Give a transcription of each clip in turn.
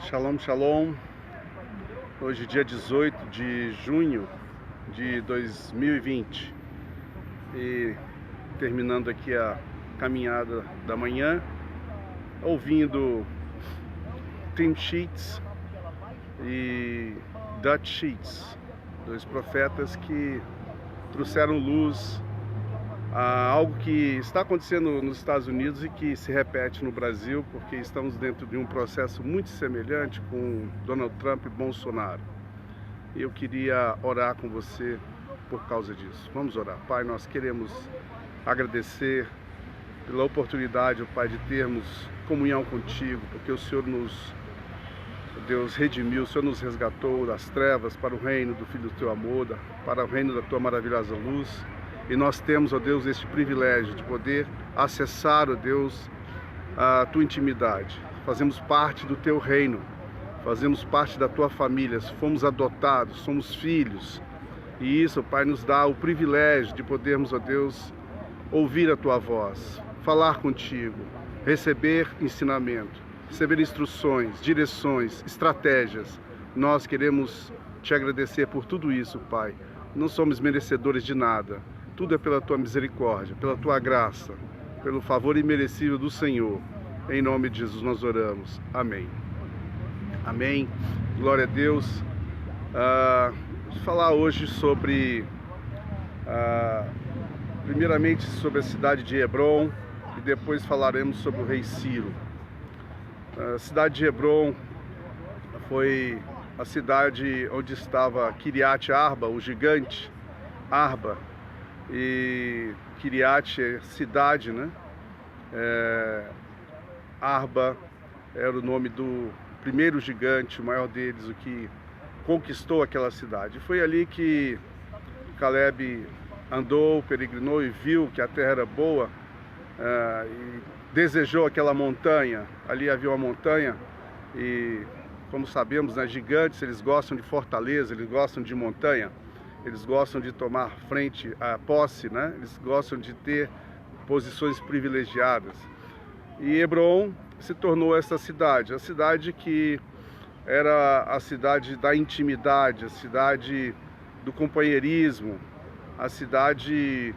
Shalom, shalom. Hoje, dia 18 de junho de 2020 e terminando aqui a caminhada da manhã, ouvindo Tim Sheets e Dutch Sheets, dois profetas que trouxeram luz a algo que está acontecendo nos Estados Unidos e que se repete no Brasil, porque estamos dentro de um processo muito semelhante com Donald Trump e Bolsonaro. E eu queria orar com você por causa disso. Vamos orar. Pai, nós queremos agradecer pela oportunidade, Pai, de termos comunhão contigo, porque o Senhor Deus redimiu, o Senhor nos resgatou das trevas para o reino do Filho do Teu amor, para o reino da Tua maravilhosa luz. E nós temos, ó Deus, este privilégio de poder acessar, ó Deus, a Tua intimidade. Fazemos parte do Teu reino, fazemos parte da Tua família, fomos adotados, somos filhos. E isso, Pai, nos dá o privilégio de podermos, ó Deus, ouvir a Tua voz, falar contigo, receber ensinamento, receber instruções, direções, estratégias. Nós queremos Te agradecer por tudo isso, Pai. Não somos merecedores de nada. Tudo é pela Tua misericórdia, pela Tua graça, pelo favor imerecido do Senhor. Em nome de Jesus nós oramos. Amém. Amém. Glória a Deus. Vou falar hoje sobre, primeiramente sobre a cidade de Hebron, e depois falaremos sobre o rei Ciro. A cidade de Hebron foi a cidade onde estava Kiriat Arba, o gigante Arba. E Kiriat é cidade, né? Arba era o nome do primeiro gigante, o maior deles, o que conquistou aquela cidade. Foi ali que Caleb andou, peregrinou e viu que a terra era boa, e desejou aquela montanha. Ali havia uma montanha e, como sabemos, né, gigantes, eles gostam de fortaleza, eles gostam de montanha. Eles gostam de tomar frente à posse, né? Eles gostam de ter posições privilegiadas. E Hebron se tornou essa cidade, a cidade que era a cidade da intimidade, a cidade do companheirismo, a cidade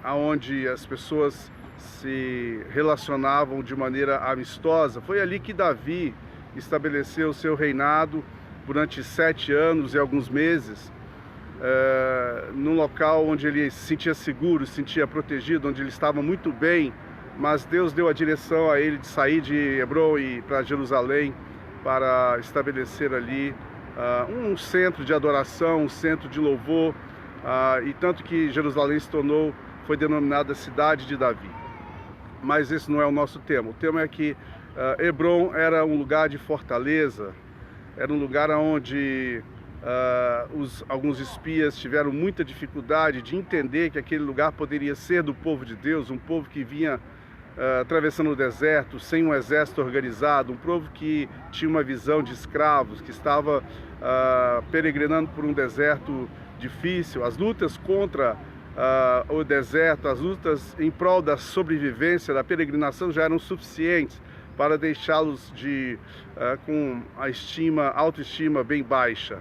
onde as pessoas se relacionavam de maneira amistosa. Foi ali que Davi estabeleceu o seu reinado durante 7 anos e alguns meses, num local onde ele se sentia seguro, se sentia protegido, onde ele estava muito bem, mas Deus deu a direção a ele de sair de Hebron e para Jerusalém, para estabelecer ali um centro de adoração, um centro de louvor, e tanto que Jerusalém foi denominada Cidade de Davi. Mas esse não é o nosso tema. O tema é que Hebron era um lugar de fortaleza. Era um lugar onde alguns espias tiveram muita dificuldade de entender que aquele lugar poderia ser do povo de Deus, um povo que vinha atravessando o deserto, sem um exército organizado, um povo que tinha uma visão de escravos, que estava peregrinando por um deserto difícil. As lutas contra o deserto, as lutas em prol da sobrevivência, da peregrinação já eram suficientes para deixá-los com a autoestima bem baixa.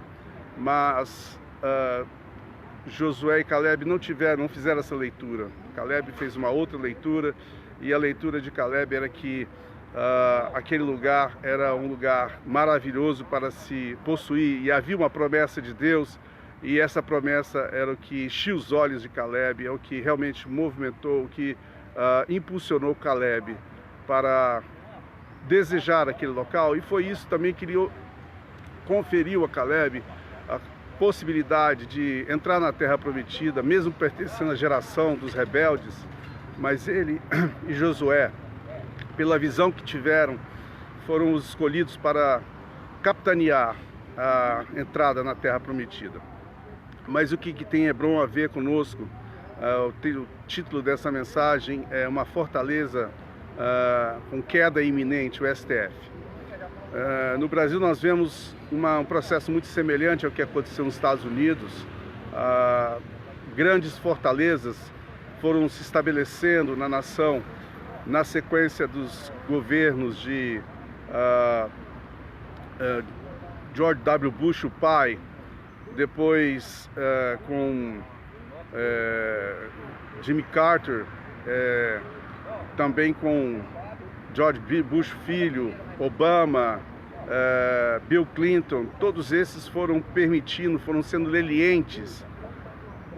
Mas Josué e Caleb não fizeram essa leitura. Caleb fez uma outra leitura, e a leitura de Caleb era que aquele lugar era um lugar maravilhoso para se possuir, e havia uma promessa de Deus, e essa promessa era o que encheu os olhos de Caleb, é o que realmente movimentou, o que impulsionou Caleb para desejar aquele local. E foi isso também que conferiu a Caleb a possibilidade de entrar na terra prometida, mesmo pertencendo à geração dos rebeldes. Mas ele e Josué, pela visão que tiveram, foram os escolhidos para capitanear a entrada na terra prometida. Mas o que tem Hebron a ver conosco? O título dessa mensagem é Uma Fortaleza com Queda Iminente, o STF. No Brasil nós vemos um processo muito semelhante ao que aconteceu nos Estados Unidos. Grandes fortalezas foram se estabelecendo na nação na sequência dos governos de George W. Bush, o pai, depois com Jimmy Carter, também com George Bush filho, Obama, Bill Clinton, todos esses foram foram sendo lenientes,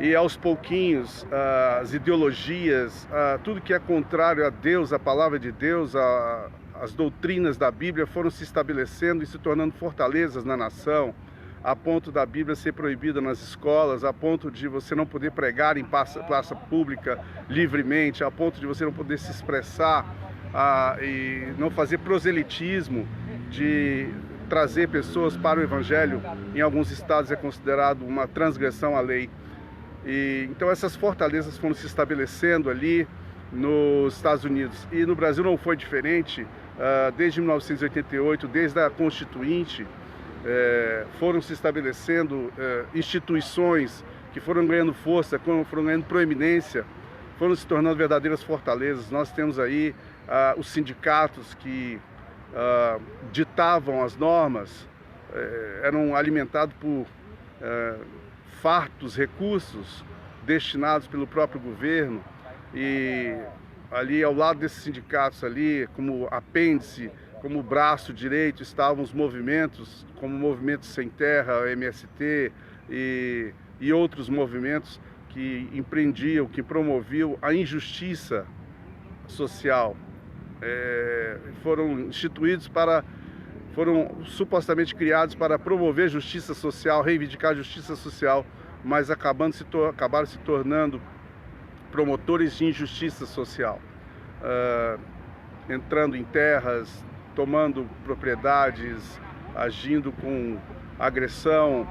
e aos pouquinhos as ideologias, tudo que é contrário a Deus, a palavra de Deus, as doutrinas da Bíblia foram se estabelecendo e se tornando fortalezas na nação, a ponto da Bíblia ser proibida nas escolas, a ponto de você não poder pregar em praça pública livremente, a ponto de você não poder se expressar e não fazer proselitismo, de trazer pessoas para o Evangelho. Em alguns estados é considerado uma transgressão à lei. Então essas fortalezas foram se estabelecendo ali nos Estados Unidos, e no Brasil não foi diferente. Desde 1988, desde a Constituinte, foram se estabelecendo instituições que foram ganhando força, foram ganhando proeminência, foram se tornando verdadeiras fortalezas. Nós temos aí os sindicatos que ditavam as normas, eram alimentados por fartos recursos destinados pelo próprio governo, e ali ao lado desses sindicatos ali, como apêndice, como braço direito, estavam os movimentos, como o Movimento Sem Terra, o MST e outros movimentos que empreendiam, que promoviam a injustiça social. Foram instituídos foram supostamente criados para promover justiça social, reivindicar justiça social, mas acabaram se tornando promotores de injustiça social, entrando em terras, tomando propriedades, agindo com agressão,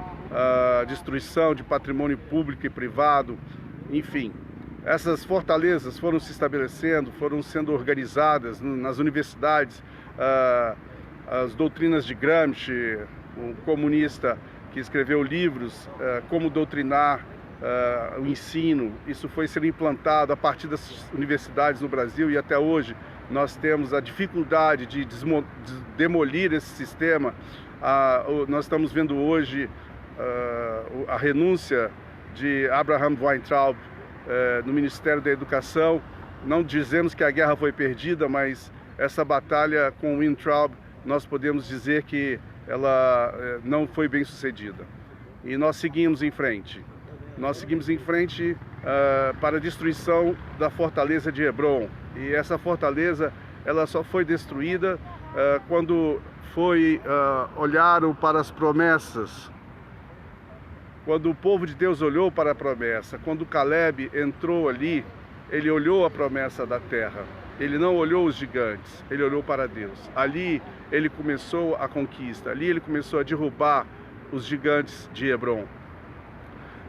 destruição de patrimônio público e privado, enfim. Essas fortalezas foram se estabelecendo, foram sendo organizadas nas universidades. As doutrinas de Gramsci, um comunista que escreveu livros, como doutrinar o ensino, isso foi sendo implantado a partir das universidades no Brasil, e até hoje nós temos a dificuldade de demolir esse sistema. Nós estamos vendo hoje a renúncia de Abraham Weintraub no Ministério da Educação. Não dizemos que a guerra foi perdida, mas essa batalha com Weintraub, nós podemos dizer que ela não foi bem sucedida. E nós seguimos em frente. Nós seguimos em frente para a destruição da fortaleza de Hebrom. E essa fortaleza, ela só foi destruída quando olharam para as promessas. Quando o povo de Deus olhou para a promessa, quando Caleb entrou ali, ele olhou a promessa da terra. Ele não olhou os gigantes, ele olhou para Deus. Ali ele começou a conquista, ali ele começou a derrubar os gigantes de Hebrom.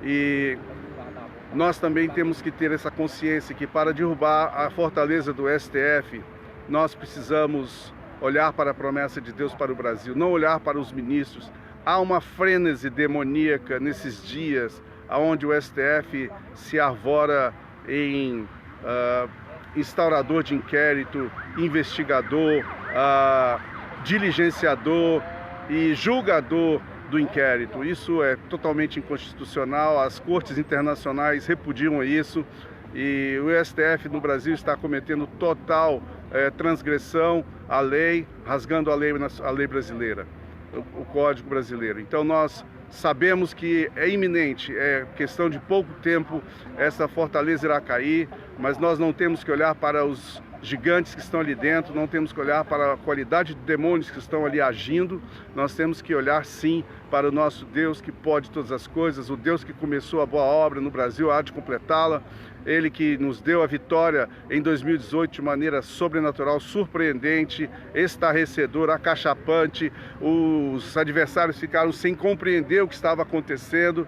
E nós também temos que ter essa consciência que para derrubar a fortaleza do STF, nós precisamos olhar para a promessa de Deus para o Brasil, não olhar para os ministros. Há uma frênese demoníaca nesses dias, onde o STF se arvora em instaurador de inquérito, investigador, diligenciador e julgador do inquérito. Isso é totalmente inconstitucional, as cortes internacionais repudiam isso, e o STF no Brasil está cometendo total transgressão à lei, rasgando a lei brasileira, o Código Brasileiro. Então nós sabemos que é iminente, é questão de pouco tempo, essa fortaleza irá cair, mas nós não temos que olhar para os gigantes que estão ali dentro, não temos que olhar para a qualidade de demônios que estão ali agindo, nós temos que olhar sim para o nosso Deus que pode todas as coisas, o Deus que começou a boa obra no Brasil, há de completá-la, Ele que nos deu a vitória em 2018 de maneira sobrenatural, surpreendente, estarrecedora, acachapante. Os adversários ficaram sem compreender o que estava acontecendo,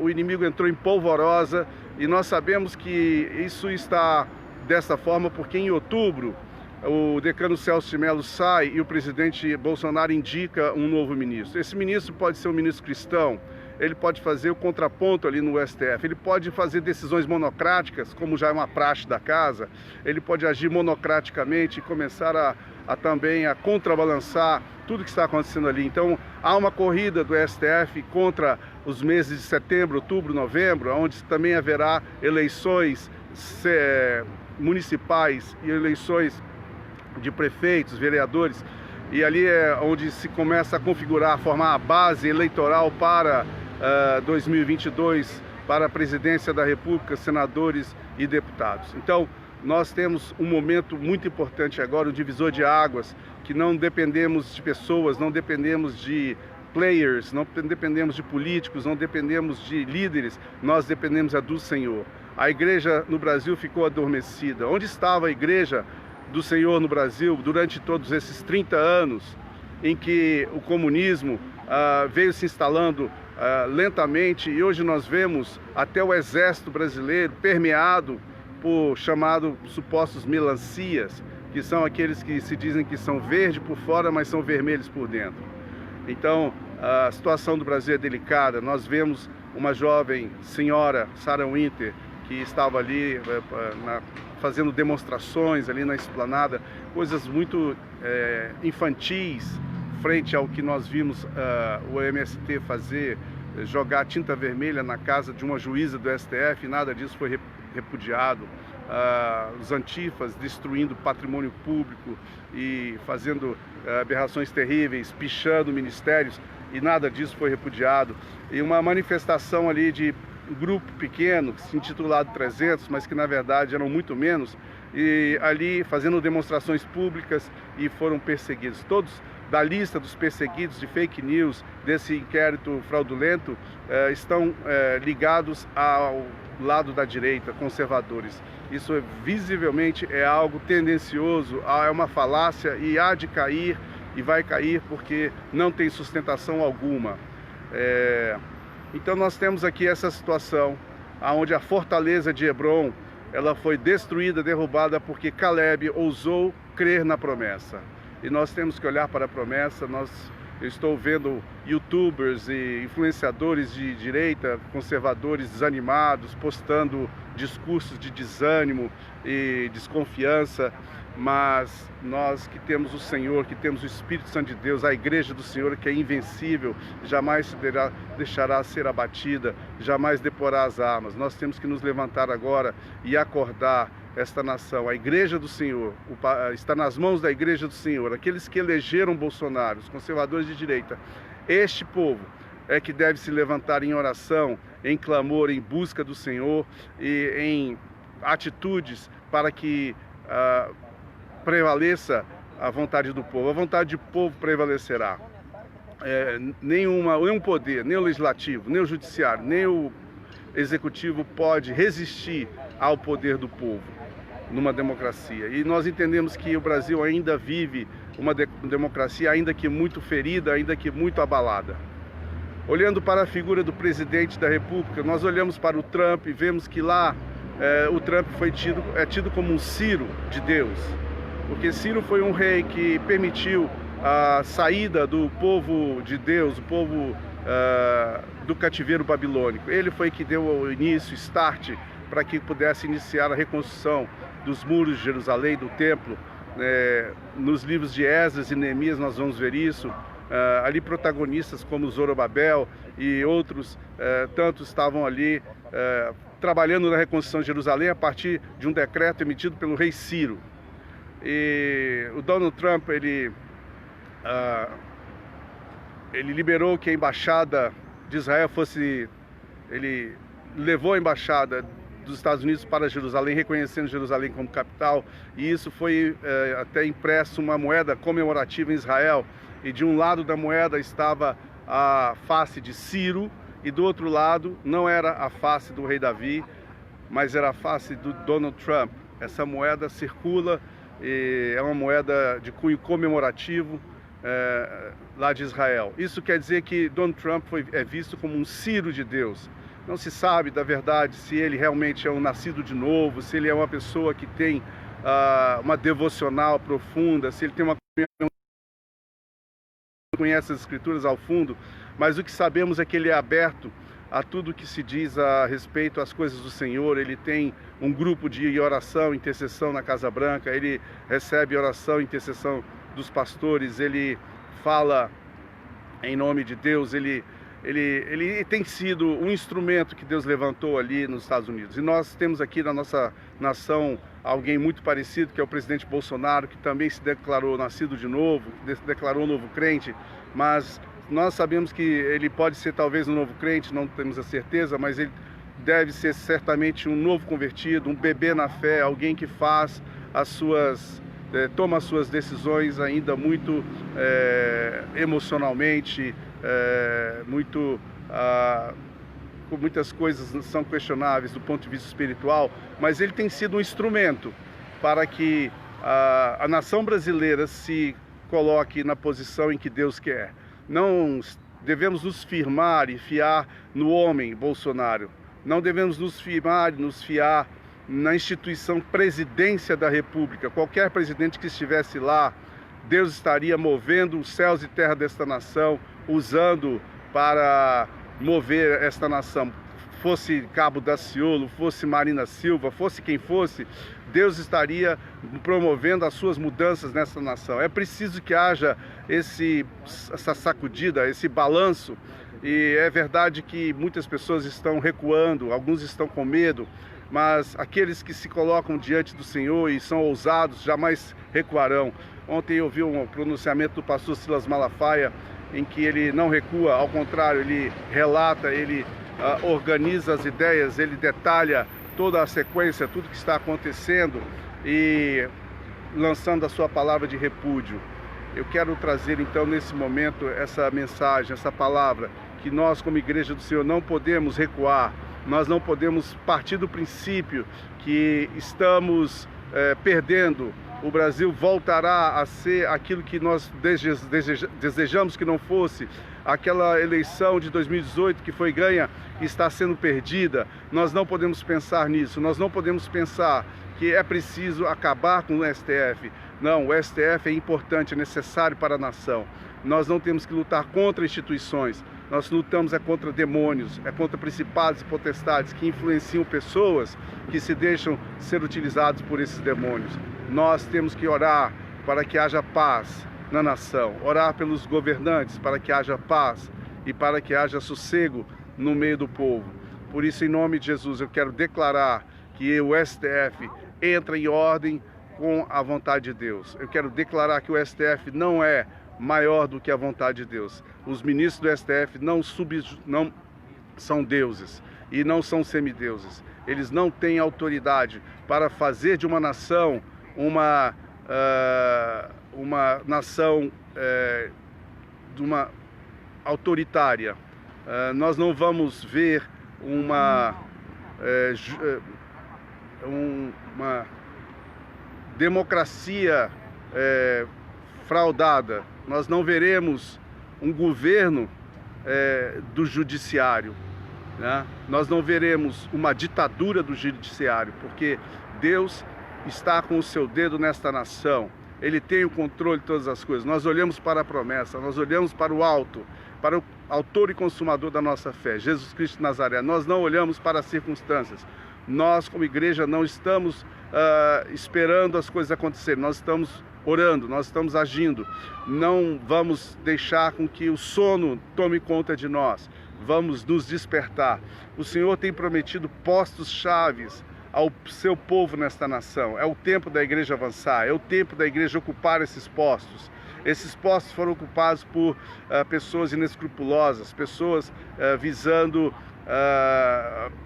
o inimigo entrou em polvorosa, e nós sabemos que isso está dessa forma porque em outubro o decano Celso de Mello sai e o presidente Bolsonaro indica um novo ministro. Esse ministro pode ser um ministro cristão, ele pode fazer o contraponto ali no STF, ele pode fazer decisões monocráticas, como já é uma praxe da casa, ele pode agir monocraticamente e começar também a contrabalançar tudo que está acontecendo ali. Então, há uma corrida do STF contra os meses de setembro, outubro, novembro, onde também haverá eleições municipais e eleições de prefeitos, vereadores, e ali é onde se começa a configurar, a formar a base eleitoral para 2022, para a presidência da República, senadores e deputados. Então, nós temos um momento muito importante agora, um divisor de águas, que não dependemos de pessoas, não dependemos de players, não dependemos de políticos, não dependemos de líderes, nós dependemos do Senhor. A igreja no Brasil ficou adormecida. Onde estava a igreja do Senhor no Brasil durante todos esses 30 anos em que o comunismo veio se instalando lentamente, e hoje nós vemos até o exército brasileiro permeado por chamados supostos melancias, que são aqueles que se dizem que são verdes por fora, mas são vermelhos por dentro. Então, a situação do Brasil é delicada. Nós vemos uma jovem senhora, Sarah Winter, que estava ali fazendo demonstrações ali na esplanada, coisas muito infantis frente ao que nós vimos o MST fazer, jogar tinta vermelha na casa de uma juíza do STF, e nada disso foi repudiado. Os antifas destruindo patrimônio público e fazendo aberrações terríveis, pichando ministérios, e nada disso foi repudiado. E uma manifestação ali de um grupo pequeno, intitulado 300, mas que na verdade eram muito menos, e ali fazendo demonstrações públicas, e foram perseguidos. Todos da lista dos perseguidos de fake news desse inquérito fraudulento estão ligados ao lado da direita, conservadores. Isso visivelmente é algo tendencioso, é uma falácia, e há de cair, e vai cair porque não tem sustentação alguma. Então nós temos aqui essa situação, onde a fortaleza de Hebron ela foi destruída, derrubada, porque Caleb ousou crer na promessa. E nós temos que olhar para a promessa. Eu estou vendo youtubers e influenciadores de direita, conservadores desanimados, postando discursos de desânimo e desconfiança, mas nós que temos o Senhor, que temos o Espírito Santo de Deus, a igreja do Senhor, que é invencível, jamais se deixará ser abatida, jamais deporá as armas. Nós temos que nos levantar agora e acordar esta nação. A igreja do Senhor está nas mãos da igreja do Senhor, aqueles que elegeram Bolsonaro, os conservadores de direita. Este povo é que deve se levantar em oração, em clamor, em busca do Senhor e em atitudes para que prevaleça a vontade do povo. A vontade do povo prevalecerá. Nenhum poder, nem o legislativo, nem o judiciário, nem o executivo pode resistir ao poder do povo numa democracia. E nós entendemos que o Brasil ainda vive uma democracia, ainda que muito ferida, ainda que muito abalada. Olhando para a figura do presidente da República, nós olhamos para o Trump e vemos que lá o Trump é tido como um Ciro de Deus, porque Ciro foi um rei que permitiu a saída do povo de Deus, o povo do cativeiro babilônico. Ele foi que deu o início, start, para que pudesse iniciar a reconstrução dos muros de Jerusalém, do templo. Nos livros de Esdras e Neemias nós vamos ver isso. Ali protagonistas como Zorobabel e outros, tantos estavam ali trabalhando na reconstrução de Jerusalém a partir de um decreto emitido pelo rei Ciro. E o Donald Trump, ele liberou que a embaixada de Israel ele levou a embaixada dos Estados Unidos para Jerusalém, reconhecendo Jerusalém como capital, e isso foi até impresso uma moeda comemorativa em Israel, e de um lado da moeda estava a face de Ciro, e do outro lado não era a face do rei Davi, mas era a face do Donald Trump. Essa moeda circula, e é uma moeda de cunho comemorativo lá de Israel. Isso quer dizer que Donald Trump é visto como um Ciro de Deus. Não se sabe, da verdade, se ele realmente é um nascido de novo, se ele é uma pessoa que tem uma devocional profunda, se ele tem uma comunhão, conhece as Escrituras ao fundo, mas o que sabemos é que ele é aberto a tudo que se diz a respeito às coisas do Senhor. Ele tem um grupo de oração, intercessão na Casa Branca, ele recebe oração, intercessão dos pastores, ele fala em nome de Deus, ele tem sido um instrumento que Deus levantou ali nos Estados Unidos. E nós temos aqui na nossa nação alguém muito parecido, que é o presidente Bolsonaro, que também se declarou nascido de novo, se declarou novo crente, mas nós sabemos que ele pode ser talvez um novo crente, não temos a certeza, mas ele deve ser certamente um novo convertido, um bebê na fé, alguém que faz toma as suas decisões ainda muito emocionalmente, muitas coisas são questionáveis do ponto de vista espiritual, mas ele tem sido um instrumento para que a nação brasileira se coloque na posição em que Deus quer. Não devemos nos firmar e fiar no homem Bolsonaro. Não devemos nos firmar e nos fiar na instituição presidência da República. Qualquer presidente que estivesse lá, Deus estaria movendo os céus e terra desta nação, usando para mover esta nação. Fosse Cabo Daciolo, fosse Marina Silva, fosse quem fosse, Deus estaria promovendo as suas mudanças nessa nação. É preciso que haja essa sacudida, esse balanço, e é verdade que muitas pessoas estão recuando, alguns estão com medo, mas aqueles que se colocam diante do Senhor e são ousados jamais recuarão. Ontem eu vi um pronunciamento do pastor Silas Malafaia, em que ele não recua, ao contrário, ele relata, ele organiza as ideias, ele detalha toda a sequência, tudo que está acontecendo e lançando a sua palavra de repúdio. Eu quero trazer então nesse momento essa mensagem, essa palavra, que nós como Igreja do Senhor não podemos recuar, nós não podemos partir do princípio que estamos perdendo. O Brasil voltará a ser aquilo que nós desejamos que não fosse. Aquela eleição de 2018 que foi ganha está sendo perdida. Nós não podemos pensar nisso. Nós não podemos pensar que é preciso acabar com o STF. Não, o STF é importante, é necessário para a nação. Nós não temos que lutar contra instituições. Nós lutamos contra demônios, contra principados e potestades que influenciam pessoas que se deixam ser utilizados por esses demônios. Nós temos que orar para que haja paz na nação, orar pelos governantes para que haja paz e para que haja sossego no meio do povo. Por isso, em nome de Jesus, eu quero declarar que o STF entra em ordem com a vontade de Deus. Eu quero declarar que o STF não é maior do que a vontade de Deus. Os ministros do STF não são deuses e não são semideuses. Eles não têm autoridade para fazer de uma nação uma nação autoritária. Nós não vamos ver uma democracia fraudada. Nós não veremos um governo do judiciário, né? Nós não veremos uma ditadura do judiciário, porque Deus está com o seu dedo nesta nação. Ele tem o controle de todas as coisas. Nós olhamos para a promessa, nós olhamos para o alto, para o autor e consumador da nossa fé, Jesus Cristo de Nazaré. Nós não olhamos para as circunstâncias. Nós, como igreja, não estamos esperando as coisas acontecerem. Nós estamos orando, nós estamos agindo. Não vamos deixar com que o sono tome conta de nós. Vamos nos despertar. O Senhor tem prometido postos chaves ao seu povo nesta nação. É o tempo da igreja avançar, é o tempo da igreja ocupar esses postos. Esses postos foram ocupados por pessoas inescrupulosas, pessoas visando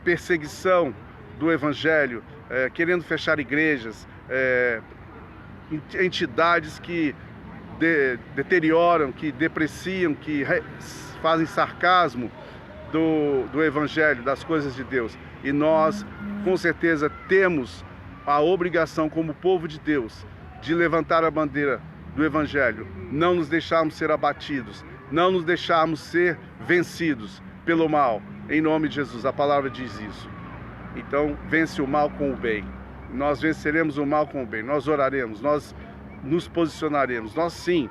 perseguição do Evangelho, querendo fechar igrejas, entidades que deterioram, que depreciam, que fazem sarcasmo do Evangelho, das coisas de Deus. E nós, com certeza, temos a obrigação, como povo de Deus, de levantar a bandeira do Evangelho, não nos deixarmos ser abatidos, não nos deixarmos ser vencidos pelo mal. Em nome de Jesus, a palavra diz isso. Então, vence o mal com o bem. Nós venceremos o mal com o bem. Nós oraremos, nós nos posicionaremos. Nós sim,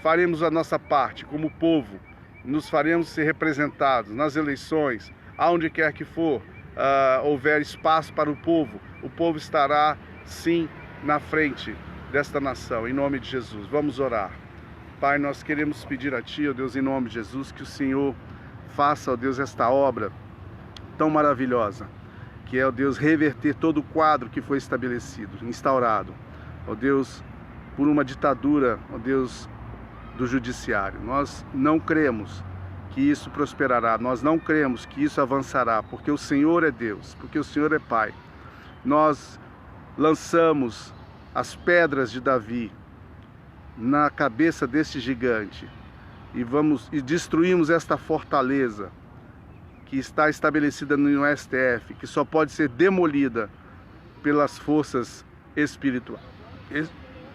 faremos a nossa parte como povo nos faremos ser representados nas eleições, aonde quer que for, houver espaço para o povo estará sim na frente desta nação, em nome de Jesus. Vamos orar. Pai, nós queremos pedir a Ti, ó Deus, em nome de Jesus, que o Senhor faça, ó Deus, esta obra tão maravilhosa, que é, ó Deus, reverter todo o quadro que foi estabelecido, instaurado, ó Deus, por uma ditadura, ó Deus, do judiciário. Nós não cremos que isso prosperará, nós não cremos que isso avançará, porque o Senhor é Deus, porque o Senhor é Pai. Nós lançamos as pedras de Davi na cabeça deste gigante e destruímos esta fortaleza que está estabelecida no STF, que só pode ser demolida pelas forças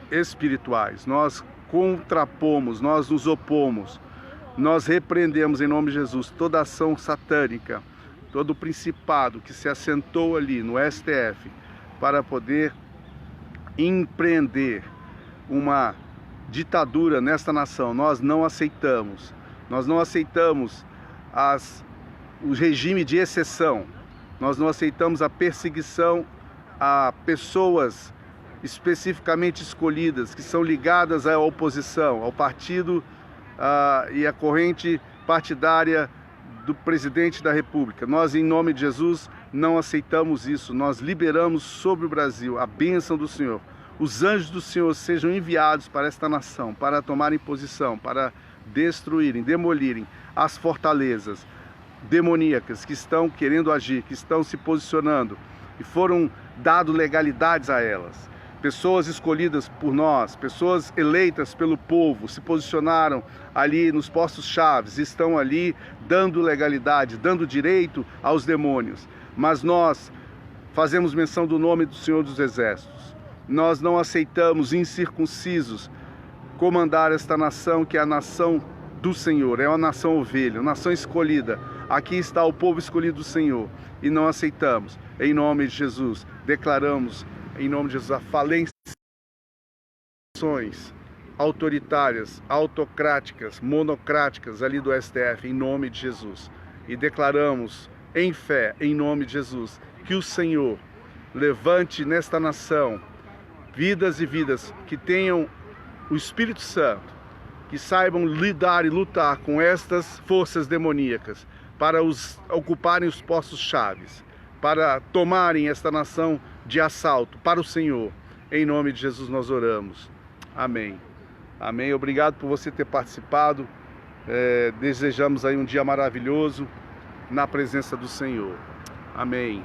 espirituais. Nós contrapomos, nós nos opomos, nós repreendemos em nome de Jesus toda ação satânica, todo o principado que se assentou ali no STF para poder empreender uma ditadura nesta nação. Nós não aceitamos. Nós não aceitamos o regime de exceção. Nós não aceitamos a perseguição a pessoas especificamente escolhidas, que são ligadas à oposição, ao partido e à corrente partidária do presidente da República. Nós, em nome de Jesus, não aceitamos isso. Nós liberamos sobre o Brasil a bênção do Senhor. Os anjos do Senhor sejam enviados para esta nação, para tomarem posição, para destruírem, demolirem as fortalezas demoníacas que estão querendo agir, que estão se posicionando, e foram dadas legalidades a elas. Pessoas escolhidas por nós, pessoas eleitas pelo povo, se posicionaram ali nos postos chaves, estão ali dando legalidade, dando direito aos demônios. Mas nós fazemos menção do nome do Senhor dos Exércitos. Nós não aceitamos incircuncisos comandar esta nação, que é a nação do Senhor, é uma nação ovelha, uma nação escolhida. Aqui está o povo escolhido do Senhor e não aceitamos. Em nome de Jesus, declaramos em nome de Jesus a falência das ações autoritárias, autocráticas, monocráticas ali do STF, em nome de Jesus. E declaramos em fé, em nome de Jesus, que o Senhor levante nesta nação vidas e vidas que tenham o Espírito Santo, que saibam lidar e lutar com estas forças demoníacas, para ocuparem os postos chaves, para tomarem esta nação de assalto para o Senhor. Em nome de Jesus nós oramos. Amém. Amém. Obrigado por você ter participado. Desejamos aí um dia maravilhoso na presença do Senhor. Amém.